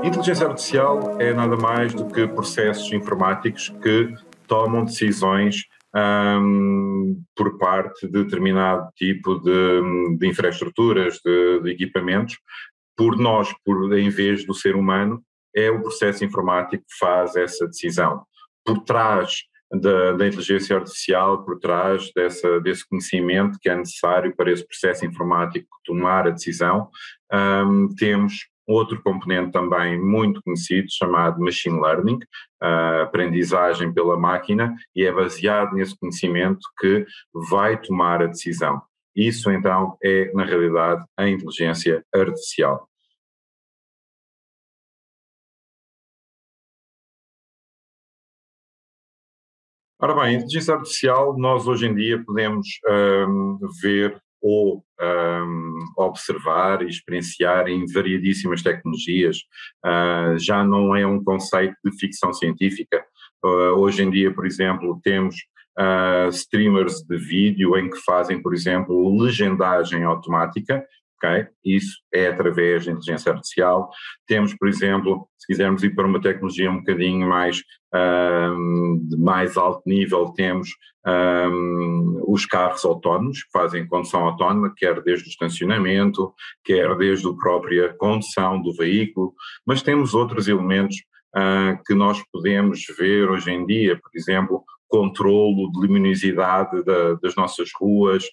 Inteligência artificial é nada mais do que processos informáticos que tomam decisões por parte de determinado tipo de infraestruturas, de equipamentos, em vez do ser humano, é o processo informático que faz essa decisão. Por trás da inteligência artificial, por trás desse conhecimento que é necessário para esse processo informático tomar a decisão, temos outro componente também muito conhecido, chamado Machine Learning, a aprendizagem pela máquina, e é baseado nesse conhecimento que vai tomar a decisão. Isso, então, é, na realidade, a inteligência artificial. Ora bem, a inteligência artificial, nós hoje em dia podemos ver ou observar e experienciar em variedíssimas tecnologias. Já não é um conceito de ficção científica. Hoje em dia, por exemplo, temos streamers de vídeo em que fazem, por exemplo, legendagem automática. Okay? Isso é através da inteligência artificial. Temos, por exemplo, se quisermos ir para uma tecnologia um bocadinho de mais alto nível, temos os carros autónomos, que fazem condução autónoma, quer desde o estacionamento, quer desde a própria condução do veículo, mas temos outros elementos que nós podemos ver hoje em dia, por exemplo, controlo de luminosidade das nossas ruas,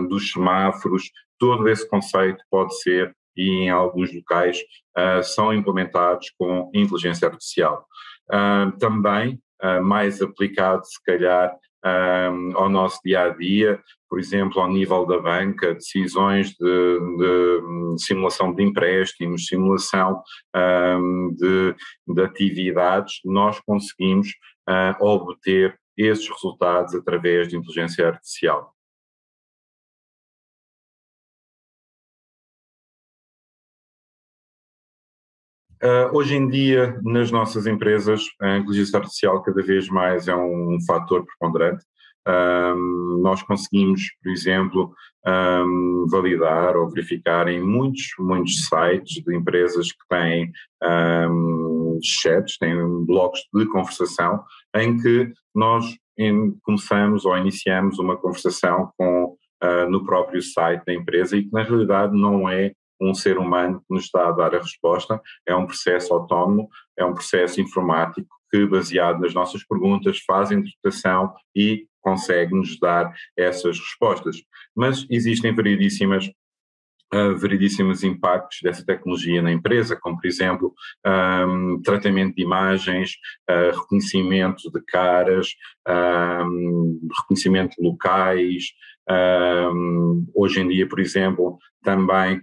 dos semáforos. Todo esse conceito pode ser, e em alguns locais, são implementados com inteligência artificial. Também, mais aplicado, se calhar, ao nosso dia-a-dia, por exemplo, ao nível da banca, decisões de simulação de empréstimos, simulação de atividades, nós conseguimos obter esses resultados através de inteligência artificial. Hoje em dia, nas nossas empresas, a inteligência artificial cada vez mais é um fator preponderante. Nós conseguimos, por exemplo, validar ou verificar em muitos sites de empresas que têm chats, têm blocos de conversação, em que nós começamos ou iniciamos uma conversação no próprio site da empresa e que na realidade não é um ser humano que nos está a dar a resposta, é um processo autónomo, é um processo informático que, baseado nas nossas perguntas, faz a interpretação e consegue-nos dar essas respostas. Mas existem variedíssimos impactos dessa tecnologia na empresa, como, por exemplo, tratamento de imagens, reconhecimento de caras, reconhecimento de locais. Hoje em dia, por exemplo, também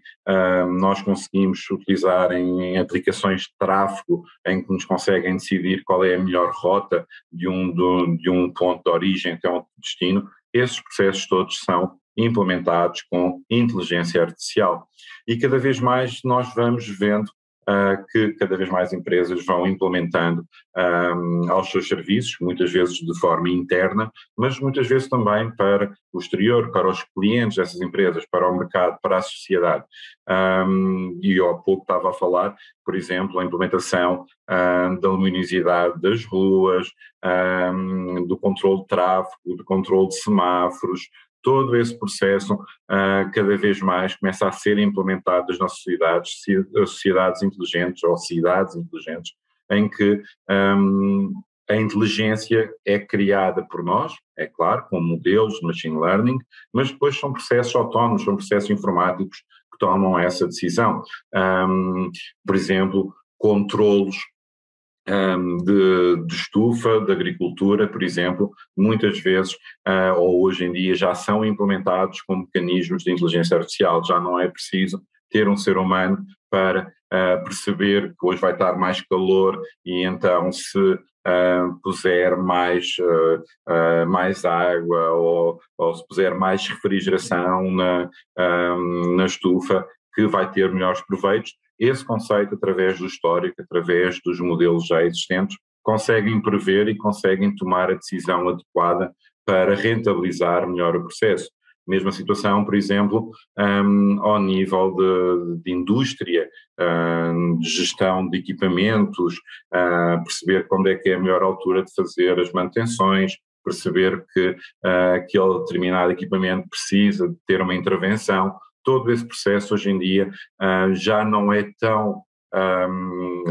nós conseguimos utilizar em aplicações de tráfego em que nos conseguem decidir qual é a melhor rota de um ponto de origem até um destino. Esses processos todos são implementados com inteligência artificial. E cada vez mais nós vamos vendo que cada vez mais empresas vão implementando aos seus serviços, muitas vezes de forma interna, mas muitas vezes também para o exterior, para os clientes dessas empresas, para o mercado, para a sociedade. E eu há pouco estava a falar, por exemplo, a implementação da luminosidade das ruas, do controle de tráfego, do controle de semáforos. Todo esse processo cada vez mais começa a ser implementado nas nossas sociedades inteligentes ou cidades inteligentes, em que a inteligência é criada por nós, é claro, com modelos de machine learning, mas depois são processos autónomos, são processos informáticos que tomam essa decisão. Por exemplo, controlos de estufa, de agricultura, por exemplo, muitas vezes, ou hoje em dia, já são implementados com mecanismos de inteligência artificial. Já não é preciso ter um ser humano para perceber que hoje vai estar mais calor e então se puser mais água ou se puser mais refrigeração na estufa, que vai ter melhores proveitos. Esse conceito, através do histórico, através dos modelos já existentes, conseguem prever e conseguem tomar a decisão adequada para rentabilizar melhor o processo. Mesma situação, por exemplo, ao nível de indústria, de gestão de equipamentos, perceber quando é que é a melhor altura de fazer as manutenções, perceber que aquele determinado equipamento precisa de ter uma intervenção. Todo esse processo hoje em dia já não é tão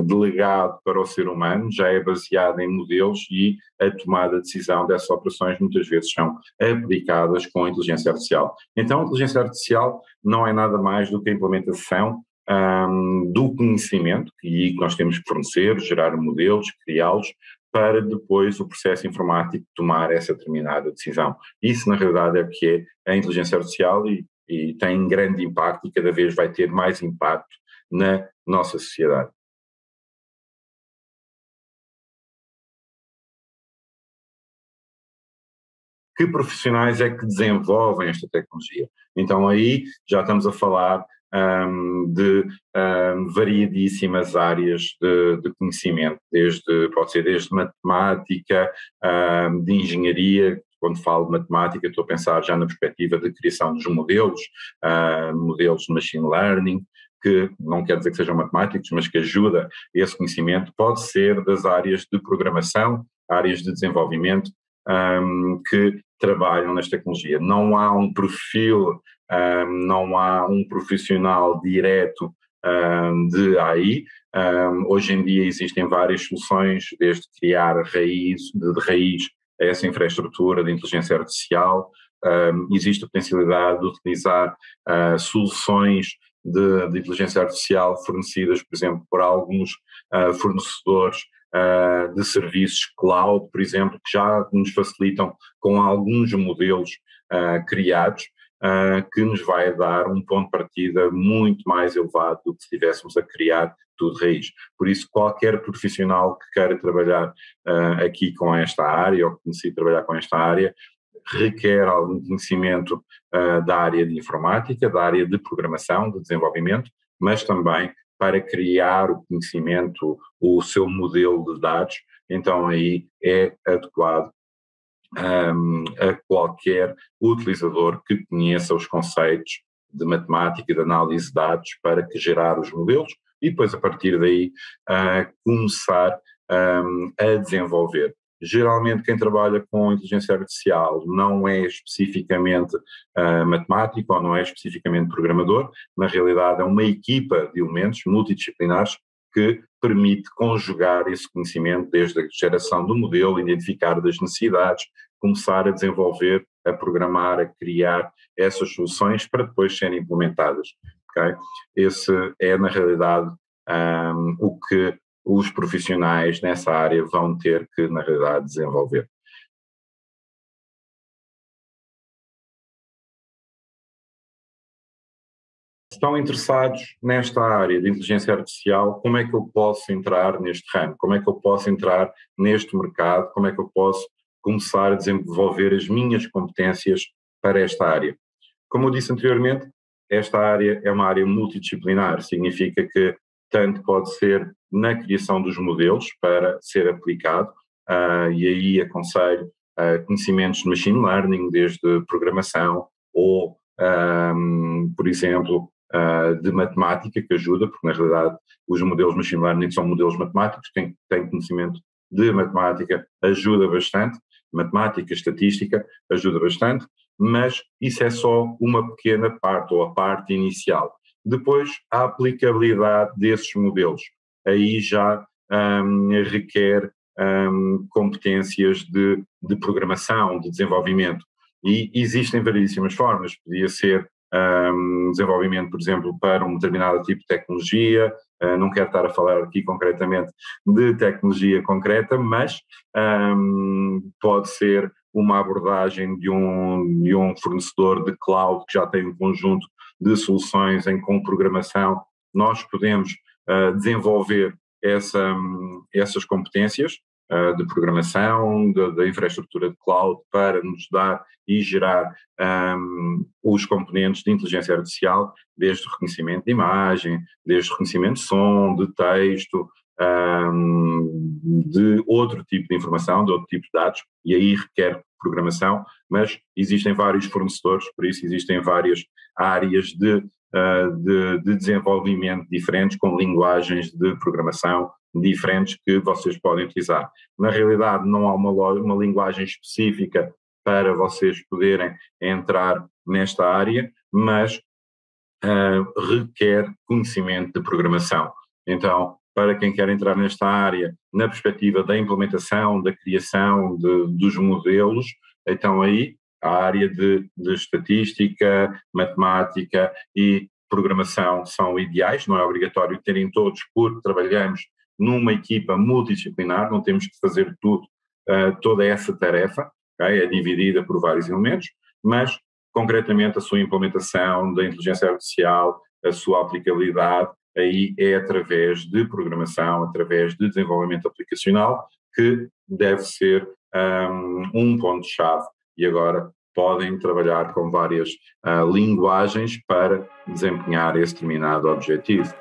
delegado para o ser humano, já é baseado em modelos e a tomada de decisão dessas operações muitas vezes são aplicadas com a inteligência artificial. Então a inteligência artificial não é nada mais do que a implementação do conhecimento que nós temos que fornecer, gerar modelos, criá-los, para depois o processo informático tomar essa determinada decisão. Isso, na realidade, é o que é a inteligência artificial e tem grande impacto e cada vez vai ter mais impacto na nossa sociedade. Que profissionais é que desenvolvem esta tecnologia? Então aí já estamos a falar de variedíssimas áreas de conhecimento, pode ser desde matemática, de engenharia. Quando falo de matemática estou a pensar já na perspectiva de criação dos modelos, modelos de machine learning, que não quer dizer que sejam matemáticos, mas que ajuda esse conhecimento. Pode ser das áreas de programação, áreas de desenvolvimento, que trabalham nesta tecnologia. Não há um perfil, não há um profissional direto de AI. Hoje em dia existem várias soluções, desde criar de raiz essa infraestrutura de inteligência artificial. Existe a potencialidade de utilizar soluções de inteligência artificial fornecidas, por exemplo, por alguns fornecedores de serviços cloud, por exemplo, que já nos facilitam com alguns modelos criados, que nos vai dar um ponto de partida muito mais elevado do que se estivéssemos a criar tudo de raiz. Por isso, qualquer profissional que queira trabalhar aqui com esta área ou que necessite trabalhar com esta área, requer algum conhecimento da área de informática, da área de programação, de desenvolvimento, mas também para criar o conhecimento, o seu modelo de dados. Então aí é adequado a qualquer utilizador que conheça os conceitos de matemática e de análise de dados para que gerar os modelos e depois a partir daí começar a desenvolver. Geralmente quem trabalha com inteligência artificial não é especificamente matemático ou não é especificamente programador, na realidade é uma equipa de elementos multidisciplinares que permite conjugar esse conhecimento desde a geração do modelo, identificar das necessidades, começar a desenvolver, a programar, a criar essas soluções para depois serem implementadas. Okay? Esse é, na realidade, o que os profissionais nessa área vão ter que, na realidade, desenvolver. Estão interessados nesta área de inteligência artificial, como é que eu posso entrar neste ramo? Como é que eu posso entrar neste mercado? Como é que eu posso começar a desenvolver as minhas competências para esta área? Como eu disse anteriormente, esta área é uma área multidisciplinar, significa que tanto pode ser na criação dos modelos para ser aplicado, e aí aconselho conhecimentos de machine learning, desde programação ou, por exemplo, de matemática, que ajuda, porque na realidade os modelos de machine learning são modelos matemáticos, quem tem conhecimento de matemática ajuda bastante, matemática, estatística ajuda bastante, mas isso é só uma pequena parte, ou a parte inicial. Depois, a aplicabilidade desses modelos, aí já requer competências de programação, de desenvolvimento, e existem variedíssimas formas, podia ser desenvolvimento, por exemplo, para um determinado tipo de tecnologia, não quero estar a falar aqui concretamente de tecnologia concreta, mas pode ser uma abordagem de um fornecedor de cloud que já tem um conjunto de soluções em com programação, nós podemos desenvolver essas competências de programação, da infraestrutura de cloud para nos dar e gerar os componentes de inteligência artificial, desde o reconhecimento de imagem, desde o reconhecimento de som, de texto, de outro tipo de informação, de outro tipo de dados, e aí requer programação, mas existem vários fornecedores, por isso existem várias áreas de desenvolvimento diferentes, com linguagens de programação diferentes que vocês podem utilizar. Na realidade, não há uma linguagem específica para vocês poderem entrar nesta área, mas requer conhecimento de programação. Então, para quem quer entrar nesta área, na perspectiva da implementação, da criação dos modelos, então aí a área de estatística, matemática e programação são ideais, não é obrigatório terem todos, porque trabalhamos numa equipa multidisciplinar, não temos que fazer tudo, toda essa tarefa, okay? É dividida por vários elementos, mas concretamente a sua implementação da inteligência artificial, a sua aplicabilidade, aí é através de programação, através de desenvolvimento aplicacional, que deve ser um ponto-chave. E agora podem trabalhar com várias linguagens para desempenhar esse determinado objetivo.